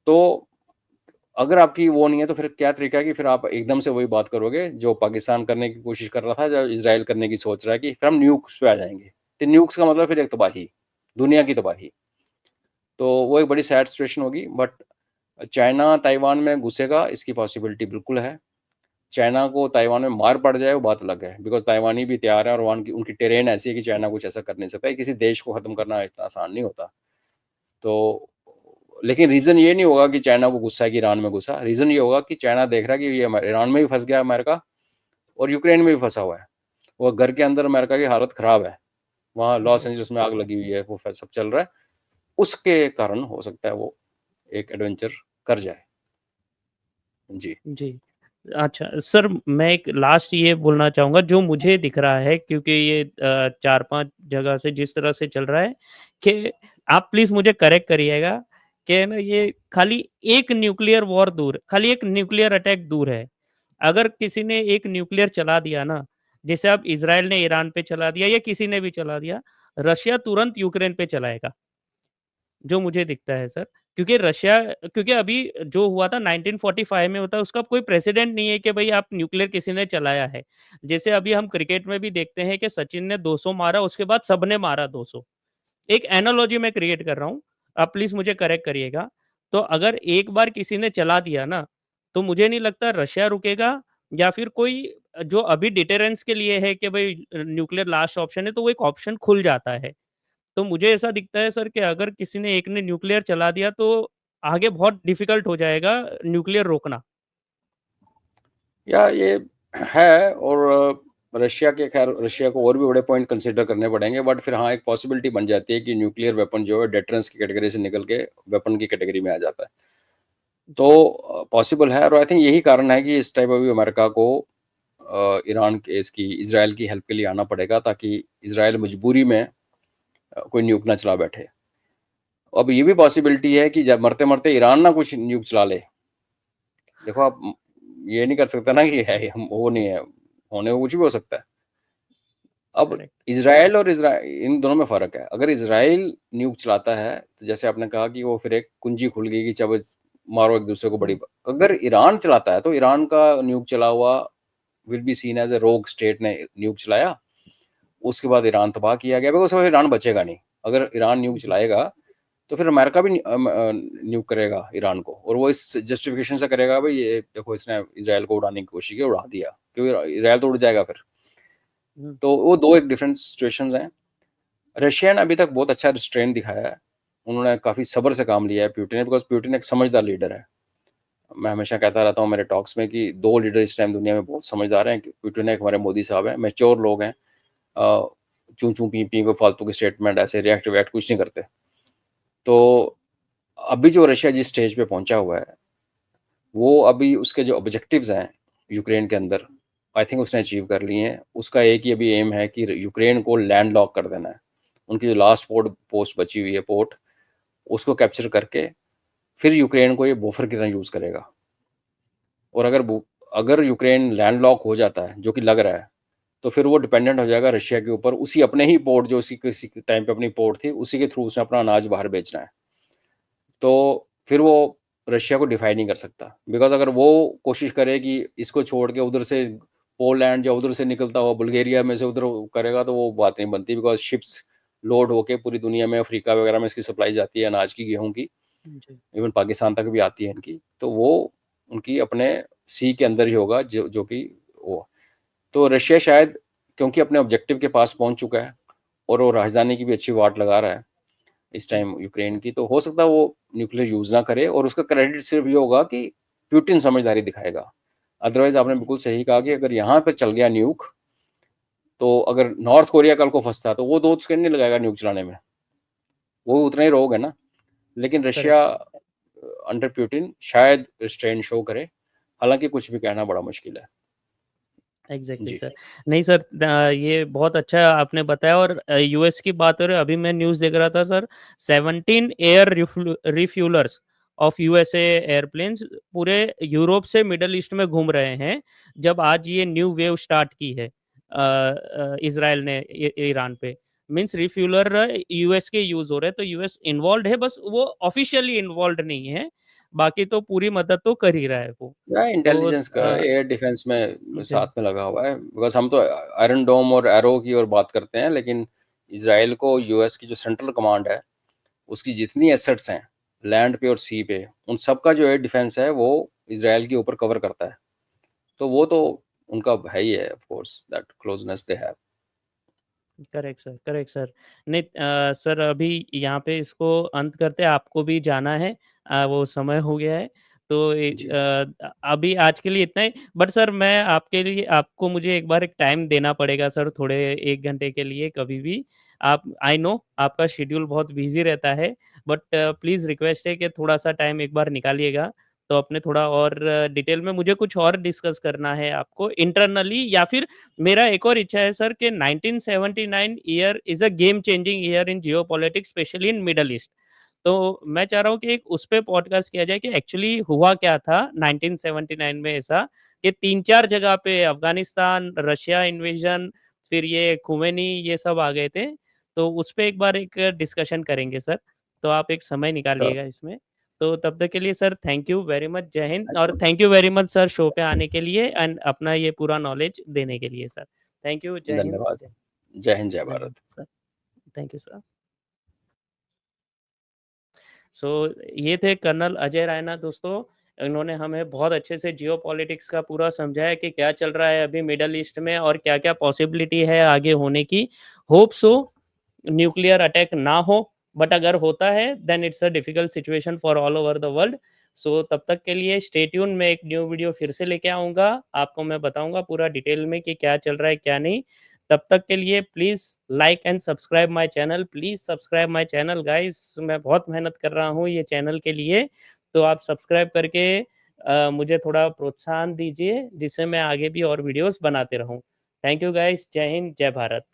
तो अगर आपकी वो नहीं है, तो फिर क्या तरीका है कि फिर आप एकदम से वही बात करोगे जो पाकिस्तान करने की कोशिश कर रहा था, जो इसराइल करने की सोच रहा है, कि फिर हम न्यूक्स पे आ जाएंगे। तो न्यूक्स का मतलब फिर एक तबाही, दुनिया की तबाही। तो वो एक बड़ी सैड सिचुएशन होगी। बट चाइना ताइवान में घुसेगा, इसकी पॉसिबिलिटी बिल्कुल है। चाइना को ताइवान में मार पड़ जाए वो बात अलग है, बिकॉज ताइवानी भी तैयार है, और वहाँ की उनकी टेरेन ऐसी है कि चाइना कुछ ऐसा कर नहीं सकता है। किसी देश को खत्म करना इतना आसान नहीं होता। तो लेकिन रीज़न ये नहीं होगा कि चाइना को गुस्सा है कि ईरान में घुसा। रीज़न ये होगा कि चाइना देख रहा है कि ये ईरान में भी फंस गया अमेरिका, और यूक्रेन में भी फंसा हुआ है। वो घर के अंदर अमेरिका की हालत ख़राब है, वहाँ लॉस यस। एंजल्स में आग लगी हुई है, वो सब चल रहा है। उसके कारण हो सकता है वो एक एडवेंचर कर जाए। जी। जी। अच्छा सर, मैं एक लास्ट ये बोलना चाहूँगा जो मुझे दिख रहा है, क्योंकि ये 4-5 जगह से जिस तरह से चल रहा है, कि आप प्लीज़ मुझे करेक्ट करिएगा कि ना ये खाली एक न्यूक्लियर वॉर दूर, खाली एक न्यूक्लियर अटैक दूर है। अगर किसी ने एक न्यूक्लियर चला दिया ना, जैसे अब इज़राइल ने ईरान पे चला दिया या किसी ने भी चला दिया, रशिया तुरंत यूक्रेन पे चलाएगा। जो मुझे दिखता है सर। क्योंकि रशिया, क्योंकि अभी जो हुआ था 1945 में होता है, उसका कोई प्रेसिडेंट नहीं है कि भई आप न्यूक्लियर किसी ने चलाया है। जैसे अभी हम क्रिकेट में भी देखते हैं कि सचिन ने 200 मारा, उसके बाद सबने मारा 200। एक एनालॉजी मैं क्रिएट कर रहा हूँ, आप प्लीज़ मुझे करेक्ट करिएगा। तो अगर एक बार किसी ने चला दिया ना, तो मुझे नहीं लगता रशिया रुकेगा, या फिर कोई जो अभी डिटरेंस के लिए है कि भई न्यूक्लियर लास्ट ऑप्शन है, तो वो एक ऑप्शन खुल जाता है। तो मुझे ऐसा दिखता है सर कि अगर किसी ने एक ने न्यूक्लियर चला दिया, तो आगे बहुत डिफ़िकल्ट हो जाएगा न्यूक्लियर रोकना। या ये है, और रशिया को और भी बड़े पॉइंट कंसिडर करने पड़ेंगे, बट फिर हाँ, एक पॉसिबिलिटी बन जाती है कि न्यूक्लियर वेपन जो है डेटरेंस की कैटेगरी से निकल के वेपन की कैटेगरी में आ जाता है। तो पॉसिबल है, और आई थिंक यही कारण है कि इस टाइम अभी अमेरिका को ईरान के इसकी इजराइल की हेल्प के लिए आना पड़ेगा, ताकि इजराइल मजबूरी में कोई न्यूक ना चला बैठे। अब ये भी पॉसिबिलिटी है कि जब मरते मरते ईरान ना कुछ न्यूक चला ले। देखो आप ये नहीं कर सकता ना कि है हम वो नहीं है, होने को कुछ भी हो सकता है। अब इजराइल और इन दोनों में फ़र्क है। अगर इजराइल न्यूक चलाता है तो जैसे आपने कहा कि वो फिर एक कुंजी खुल गई कि जब मारो एक दूसरे को बड़ी। अगर ईरान चलाता है तो ईरान का न्यूक चला हुआ will be seen as a rogue state ने न्यूक चलाया, उसके बाद ईरान तबाह किया गया, बिकॉज ईरान बचेगा नहीं। अगर ईरान न्यूक चलाएगा तो फिर अमेरिका भी न्यूक करेगा ईरान को, और वो इस जस्टिफिकेशन से करेगा भाई ये देखो इसने इजराइल को उड़ाने की कोशिश की, उड़ा दिया, क्योंकि इजराइल तो उड़ जाएगा फिर। तो वो दो एक डिफरेंट सिचुएशंस हैं। रशिया ने अभी तक बहुत अच्छा रिस्ट्रेन दिखाया है, उन्होंने काफ़ी सब्र से काम लिया है प्यूटिन ने, बिकॉज प्यूटिन एक समझदार लीडर है। मैं हमेशा कहता रहता हूँ मेरे टॉक्स में कि दो लीडर इस टाइम दुनिया में बहुत समझदार हैं, प्यूटिन एक हमारे मोदी साहब हैं, मैच्योर लोग हैं, चूं चूं पी पी को फालतू के स्टेटमेंट ऐसे रिएक्ट कुछ नहीं करते। तो अभी जो रशिया जिस स्टेज पे पहुंचा हुआ है, वो अभी उसके जो ऑब्जेक्टिव्स हैं यूक्रेन के अंदर, आई थिंक उसने अचीव कर लिए हैं। उसका एक ही अभी एम है कि यूक्रेन को लैंड लॉक कर देना है। उनकी जो लास्ट पोस्ट बची हुई है पोर्ट, उसको कैप्चर करके फिर यूक्रेन को ये बफर की तरह यूज़ करेगा। और अगर यूक्रेन लैंड लॉक हो जाता है, जो कि लग रहा है, तो फिर वो डिपेंडेंट हो जाएगा रशिया के ऊपर, उसी अपने ही पोर्ट जो उसी किसी टाइम पे अपनी पोर्ट थी, उसी के थ्रू उसने अपना अनाज बाहर बेचना है। तो फिर वो रशिया को डिफाई नहीं कर सकता, बिकॉज अगर वो कोशिश करे कि इसको छोड़ के उधर से पोलैंड या उधर से निकलता हुआ बुल्गारिया में से उधर करेगा, तो वो बात नहीं बनती, बिकॉज शिप्स लोड होके पूरी दुनिया में, अफ्रीका वगैरह में इसकी सप्लाई जाती है अनाज की, गेहूं की, इवन पाकिस्तान तक भी आती है इनकी। तो वो उनकी अपने सी के अंदर ही होगा, जो कि वो। तो रशिया शायद क्योंकि अपने ऑब्जेक्टिव के पास पहुंच चुका है, और वो राजधानी की भी अच्छी वाट लगा रहा है इस टाइम यूक्रेन की, तो हो सकता है वो न्यूक्लियर यूज ना करे, और उसका क्रेडिट सिर्फ ये होगा कि प्यूटिन समझदारी दिखाएगा। अदरवाइज आपने बिल्कुल सही कहा कि अगर यहाँ पे चल गया न्यूक, तो अगर नॉर्थ कोरिया कल को फंसता तो वो 2 सेकंड नहीं लगाएगा न्यूक चलाने में, वो उतना ही रोग है ना। लेकिन रशिया अंडर प्यूटिन शायद रिस्ट्रेन शो करे, हालांकि कुछ भी कहना बड़ा मुश्किल है। Exactly sir. नहीं सर, ये बहुत अच्छा आपने बताया। और यूएस की बात हो रही है, अभी मैं न्यूज़ देख रहा था sir, 17 air refuelers of USA airplanes पूरे यूरोप से मिडल ईस्ट में घूम रहे हैं, जब आज ये न्यू वेव स्टार्ट की है इसराइल ने ईरान पे। मीन्स रिफ्यूलर यूएस के यूज हो रहे हैं, तो यूएस इन्वॉल्व है, बस वो ऑफिशियली इन्वॉल्व नहीं है, बाकी तो पूरी मदद तो कर ही रहा है वो। या तो इंटेलिजेंस का एयर डिफेंस में साथ में लगा हुआ है, बिकॉज हम तो आयरन डोम और एरो की ओर बात करते हैं, लेकिन इसराइल को यूएस की जो सेंट्रल कमांड है, उसकी जितनी एसेट्स हैं लैंड पे और सी पे, उन सब का जो एयर डिफेंस है वो इसराइल के ऊपर कवर करता है। तो वो तो उनका है ही है, of course, that closeness they have. Correct sir, correct sir. नहीं सर, अभी यहाँ पे इसको अंत करते हैं, आपको भी जाना है, वो समय हो गया है। तो अभी आज के लिए इतना ही। बट सर मैं आपके लिए, आपको मुझे एक बार एक टाइम देना पड़ेगा सर, थोड़े 1 घंटे के लिए कभी भी। आप, आई नो आपका शेड्यूल बहुत बिज़ी रहता है, बट प्लीज़ रिक्वेस्ट है कि थोड़ा-सा टाइम एक बार निकालिएगा। तो अपने थोड़ा और डिटेल में मुझे कुछ और डिस्कस करना है आपको इंटरनली, या फिर मेरा एक और इच्छा है सर कि 1979 year is a game changing year in geopolitics, specially in middle east. तो मैं चाह रहा हूँ कि एक उस पे पॉडकास्ट किया जाए कि एक्चुअली हुआ क्या था 1979 में ऐसा, कि 3-4 जगह पे अफ़गानिस्तान, रशिया इन्वेजन, फिर ये खुमैनी, ये सब आ गए थे। तो उस पे एक बार एक डिस्कशन करेंगे सर। तो आप एक समय निकालिएगा इसमें। तो तब तक के लिए sir thank you very much, जय हिंद, और thank you very much sir show पे आने के लिए एंड अपना ये पूरा नॉलेज देने के लिए सर। थैंक यू, जय हिंद। धन्यवाद। जय हिंद, जय भारत। धन्यवाद sir. Thank you sir. So ये थे कर्नल अजय रायना दोस्तों। इन्होंने हमें बहुत अच्छे से जियोपॉलिटिक्स का पूरा समझाया कि क्या चल रहा है अभी मिडल ईस्ट में और क्या-क्या पॉसिबिलिटी है आगे होने की। होप सो न्यूक्लियर अटैक ना हो, बट अगर होता है then it's a difficult situation for all over the world. So तब तक के लिए स्टे ट्यून, मैं एक न्यू वीडियो फिर से लेके आऊँगा, आपको मैं बताऊँगा पूरा डिटेल में कि क्या चल रहा है, क्या नहीं। तब तक के लिए please like and subscribe my channel, please subscribe my channel guys, मैं बहुत मेहनत कर रहा हूँ ये चैनल के लिए, तो आप सब्सक्राइब करके मुझे थोड़ा प्रोत्साहन दीजिए, जिससे मैं आगे भी और वीडियोज़ बनाते रहूँ। थैंक यू गाइस, जय हिंद, जय भारत।